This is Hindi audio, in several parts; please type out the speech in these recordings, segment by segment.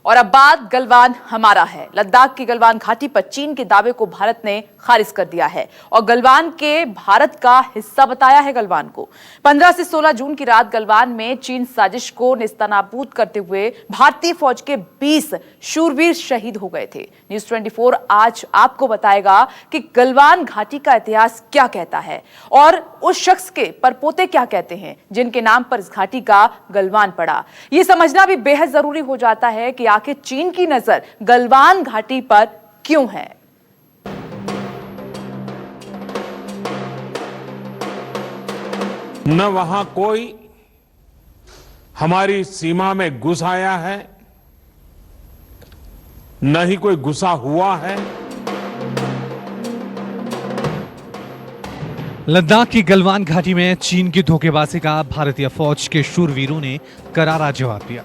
और अब बात गलवान हमारा है। लद्दाख की गलवान घाटी पर चीन के दावे को भारत ने खारिज कर दिया है और गलवान के भारत का हिस्सा बताया है। गलवान को 15 से 16 जून की रात गलवान में चीन साजिश को नेस्तनाबूद करते हुए भारतीय फौज के 20 शूरवीर शहीद हो गए थे। न्यूज़ 24 आज आपको बताएगा कि गलवान घाटी का इतिहास क्या कहता है और उस शख्स के परपोते क्या कहते हैं जिनके नाम पर इस घाटी का गलवान पड़ा। यह समझना भी बेहद जरूरी हो जाता है कि आखिर चीन की नजर गलवान घाटी पर क्यों है। न वहां कोई हमारी सीमा में घुस आया है, न ही कोई घुसा हुआ है। लद्दाख की गलवान घाटी में चीन की धोखेबाजी का भारतीय फौज के शूरवीरों ने करारा जवाब दिया।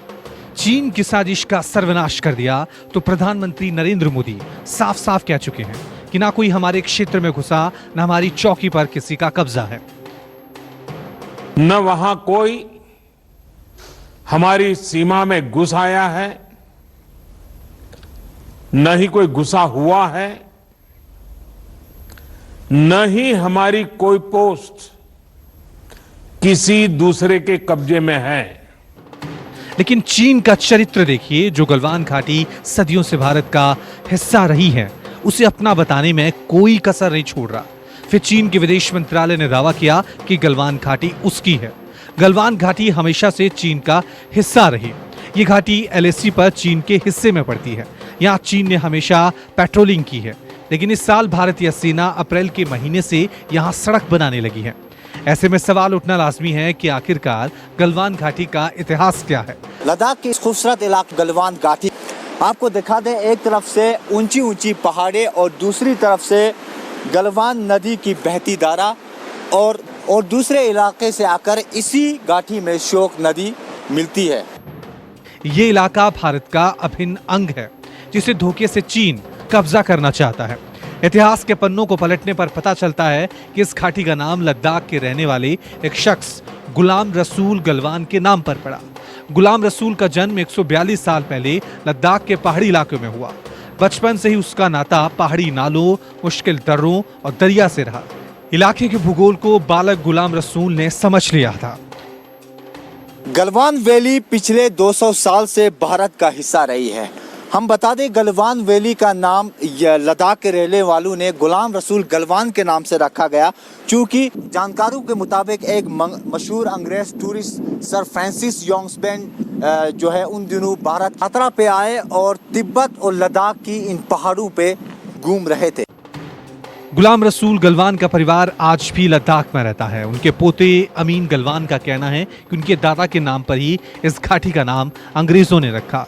चीन की साजिश का सर्वनाश कर दिया तो प्रधानमंत्री नरेंद्र मोदी साफ साफ कह चुके हैं कि ना कोई हमारे क्षेत्र में घुसा, न हमारी चौकी पर किसी का कब्जा है। न वहां कोई हमारी सीमा में घुस आया है, न ही कोई घुसा हुआ है, न ही हमारी कोई पोस्ट किसी दूसरे के कब्जे में है। लेकिन चीन का चरित्र देखिए, जो गलवान घाटी सदियों से भारत का हिस्सा रही है, उसे अपना बताने में कोई कसर नहीं छोड़ रहा। फिर चीन के विदेश मंत्रालय ने दावा किया कि गलवान घाटी उसकी है। गलवान घाटी हमेशा से चीन का हिस्सा रही। ये घाटी LAC पर चीन के हिस्से में पड़ती है। यहाँ चीन ने हमेशा पेट्रोलिंग की है, लेकिन इस साल भारतीय सेना अप्रैल के महीने से यहाँ सड़क बनाने लगी है। ऐसे में सवाल उठना लाजमी है कि आखिरकार गलवान घाटी का इतिहास क्या है। लद्दाख की खूबसूरत इलाका गलवान घाटी आपको दिखा दें, एक तरफ से ऊंची ऊंची पहाड़े और दूसरी तरफ से गलवान नदी की बहती धारा और दूसरे इलाके से आकर इसी घाटी में शोक नदी मिलती है। ये इलाका भारत का अभिन्न अंग है जिसे धोखे से चीन कब्जा करना चाहता है। इतिहास के पन्नों को पलटने पर पता चलता है कि इस घाटी का नाम लद्दाख के रहने वाले एक शख्स गुलाम रसूल गलवान के नाम पर पड़ा। गुलाम रसूल का जन्म 142 साल पहले लद्दाख के पहाड़ी इलाके में हुआ। बचपन से ही उसका नाता पहाड़ी नालों, मुश्किल दर्रों और दरिया से रहा। इलाके के भूगोल को बालक गुलाम रसूल ने समझ लिया था। गलवान वैली पिछले 200 साल से भारत का हिस्सा रही है। हम बता दें, गलवान वैली का नाम लद्दाख के रहने वालों ने गुलाम रसूल गलवान के नाम से रखा गया, क्योंकि जानकारों के मुताबिक एक मशहूर अंग्रेज टूरिस्ट सर फ्रांसिस योंग्सबेन जो है उन दिनों भारत यात्रा पे आए और तिब्बत और लद्दाख की इन पहाड़ों पे घूम रहे थे। गुलाम रसूल गलवान का परिवार आज भी लद्दाख में रहता है। उनके पोते अमीन गलवान का कहना है कि उनके दादा के नाम पर ही इस घाटी का नाम अंग्रेजों ने रखा।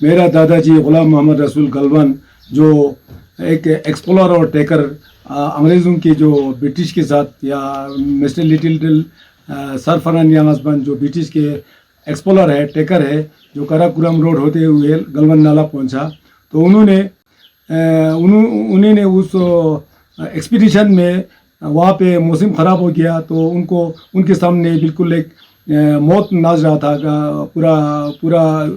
मेरा दादाजी गुलाम मोहम्मद रसूल गलवान जो एक एक्सप्लोरर और टेकर, अंग्रेज़ों की जो ब्रिटिश के साथ, या मिस्टर लिटिल सर फर्नांड यामासबन जो ब्रिटिश के एक्सप्लोरर है, टेकर है, जो काराकोरम रोड होते हुए गलवान नाला पहुंचा, तो उन्होंने उस एक्सपीडिशन में वहाँ पे मौसम ख़राब हो गया, तो उनके सामने बिल्कुल एक मौत नाज रहा था पूरा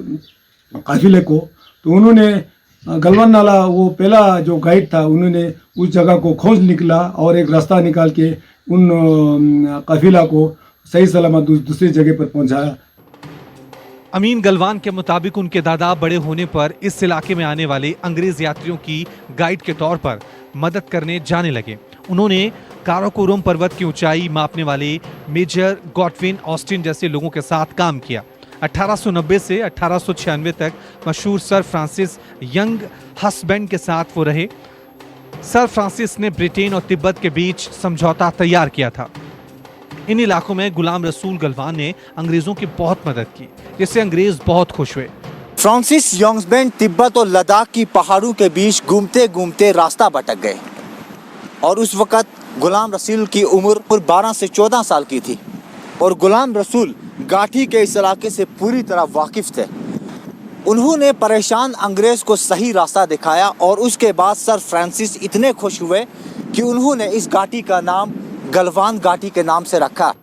काफिले को। तो उन्होंने गलवान नाला, वो पहला जो गाइड था, उन्होंने उस जगह को खोज निकला और एक रास्ता निकाल के उन काफिला को सही सलामत दूसरी जगह पर पहुंचाया। अमीन गलवान के मुताबिक उनके दादा बड़े होने पर इस इलाके में आने वाले अंग्रेज यात्रियों की गाइड के तौर पर मदद करने जाने लगे। उन्होंने काराकोरम पर्वत की ऊंचाई मापने वाले मेजर गॉडविन ऑस्टिन जैसे लोगों के साथ काम किया। 1890 से 1896 तक मशहूर सर फ्रांसिस यंग हसबैंड के साथ वो रहे। सर फ्रांसिस ने ब्रिटेन और तिब्बत के बीच समझौता तैयार किया था। इन इलाकों में गुलाम रसूल गलवान ने अंग्रेजों की बहुत मदद की, जिससे अंग्रेज बहुत खुश हुए। फ्रांसिस योंग्सबेन तिब्बत और लद्दाख की पहाड़ों के बीच घूमते घूमते रास्ता भटक गए और उस वक़्त गुलाम रसूल की उम्र 12 से 14 साल की थी और गुलाम रसूल घाटी के इस इलाके से पूरी तरह वाकिफ थे। उन्होंने परेशान अंग्रेज को सही रास्ता दिखाया और उसके बाद सर फ्रांसिस इतने खुश हुए कि उन्होंने इस घाटी का नाम गलवान घाटी के नाम से रखा।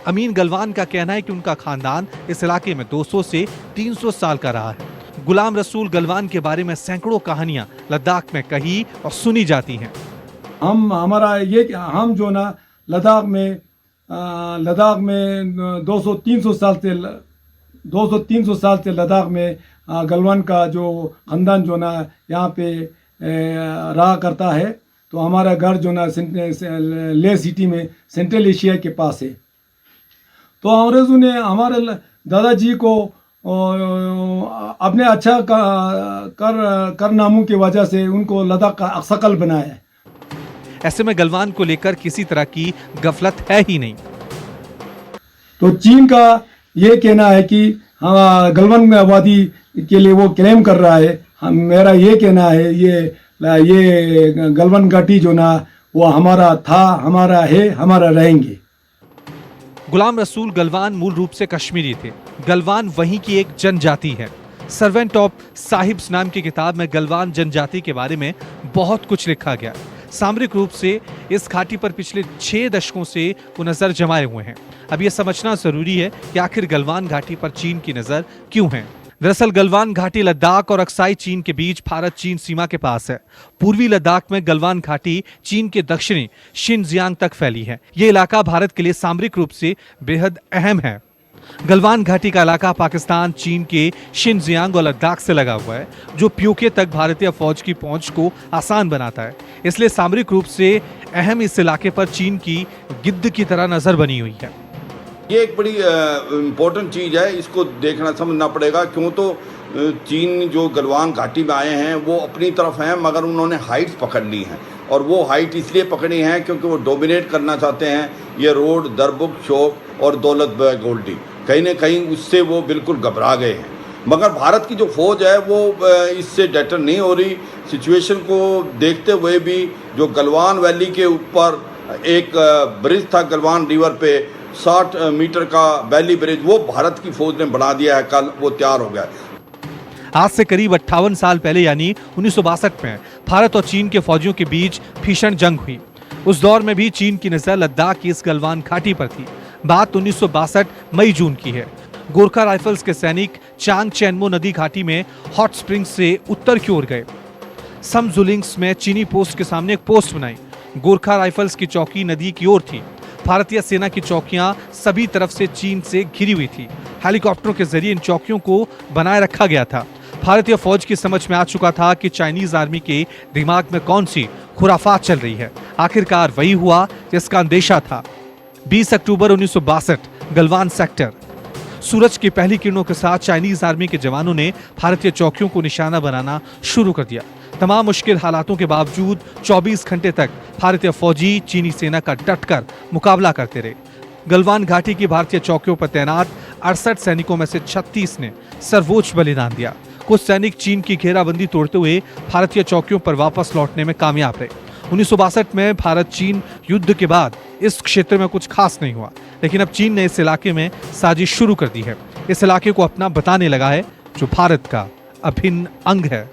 अमीन गलवान का कहना है कि उनका खानदान इस इलाके में 200 से 300 साल का रहा है। गुलाम रसूल गलवान के बारे में सैकड़ों कहानियां लद्दाख में कही और सुनी जाती हैं। हम जो ना लद्दाख में 200-300 साल से लद्दाख में गलवान का जो ख़ानदान जो ना यहाँ पे रहा करता है। तो हमारा घर जो ना ले सिटी में सेंट्रल एशिया के पास है। तो अंग्रेज़ों ने हमारे दादाजी को अपने अच्छा करनामों की वजह से उनको लद्दाख का अक्सकल बनाया है। ऐसे में गलवान को लेकर किसी तरह की गफलत है ही नहीं। तो चीन का ये कहना है कि गलवान वादी के लिए वो क्लेम कर रहा है। मेरा ये कहना है ये गलवान घाटी जो ना वो हमारा था, हमारा है, हमारा रहेंगे। गुलाम रसूल गलवान मूल रूप से कश्मीरी थे। गलवान वहीं की एक जनजाति है। सर्वेंट ऑफ साहिब्स नाम की किताब में गलवान जनजाति के बारे में बहुत कुछ लिखा गया। सामरिक रूप से इस घाटी पर पिछले 6 दशकों से वो नजर जमाए हुए हैं। अब यह समझना जरूरी है कि आखिर गलवान घाटी पर चीन की नजर क्यों है। दरअसल गलवान घाटी लद्दाख और अक्साई चीन के बीच भारत चीन सीमा के पास है। पूर्वी लद्दाख में गलवान घाटी चीन के दक्षिणी शिनजियांग तक फैली है। यह इलाका भारत के लिए सामरिक रूप से बेहद अहम है। गलवान घाटी का इलाका पाकिस्तान, चीन के शिनजियांग और लद्दाख से लगा हुआ है, जो प्यूके तक भारतीय फौज की पहुंच को आसान बनाता है। इसलिए सामरिक रूप से अहम इस इलाके पर चीन की गिद्ध की तरह नजर बनी हुई है। ये एक बड़ी इम्पोर्टेंट चीज़ है, इसको देखना समझना पड़ेगा। क्यों तो चीन जो गलवान घाटी में आए हैं वो अपनी तरफ हैं, मगर उन्होंने हाइट्स पकड़ ली हैं। और वो हाइट इसलिए पकड़ी हैं क्योंकि वो डोमिनेट करना चाहते हैं ये रोड, दरबुक, शोक और दौलत बेग ओल्डी। कहीं ना कहीं उससे वो बिल्कुल घबरा गए हैं। मगर भारत की जो फौज है वो इससे डेटर नहीं हो रही। सिचुएशन को देखते हुए भी जो गलवान वैली के ऊपर एक ब्रिज था गलवान रिवर पे 60 मीटर का वैली ब्रिज, वो भारत की फौज ने बना दिया है। कल वो तैयार हो गया। आज से करीब 58 साल पहले यानी 1962 में भारत और चीन के फौजियों के बीच भीषण जंग हुई। उस दौर में भी चीन की नजर लद्दाख की इस गलवान घाटी पर थी। बात 1962 मई-जून की है। गोरखा राइफल्स के सैनिक चांग चेनमो नदी घाटी में हॉट स्प्रिंग्स से उत्तर की ओर गए। समजुलिंग्स में चीनी पोस्ट के सामने एक पोस्ट बनाई। गोरखा राइफल्स की चौकी नदी की ओर थी। भारतीय सेना की चौकियां सभी तरफ से चीन से घिरी हुई थी। हेलीकॉप्टरों के जरिए इन चौकियों को बनाए रखा गया था। भारतीय फौज की समझ में आ चुका था कि चाइनीज आर्मी के दिमाग में कौन सी खुराफात चल रही है। आखिरकार वही हुआ जिसका अंदेशा था। 20 अक्टूबर 1962 गलवान सेक्टर। सूरज की पहली किरणों के साथ चाइनीज आर्मी के जवानों ने भारतीय चौकियों को निशाना बनाना शुरू कर दिया। तमाम मुश्किल हालातों के बावजूद 24 घंटे तक भारतीय फौजी चीनी सेना का डटकर मुकाबला करते रहे। गलवान घाटी की भारतीय चौकियों पर तैनात 68 सैनिकों में से 36 ने सर्वोच्च बलिदान दिया। कुछ सैनिक चीन की घेराबंदी तोड़ते हुए भारतीय चौकियों पर वापस लौटने में कामयाब रहे। 1962 में भारत चीन युद्ध के बाद इस क्षेत्र में कुछ खास नहीं हुआ, लेकिन अब चीन ने इस इलाके में साजिश शुरू कर दी है। इस इलाके को अपना बताने लगा है, जो भारत का अभिन्न अंग है।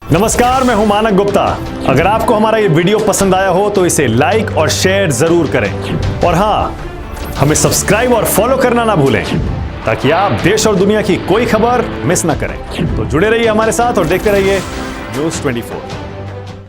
नमस्कार, मैं हूं मानक गुप्ता। अगर आपको हमारा ये वीडियो पसंद आया हो तो इसे लाइक और शेयर जरूर करें। और हाँ, हमें सब्सक्राइब और फॉलो करना ना भूलें, ताकि आप देश और दुनिया की कोई खबर मिस ना करें। तो जुड़े रहिए हमारे साथ और देखते रहिए न्यूज़ 24।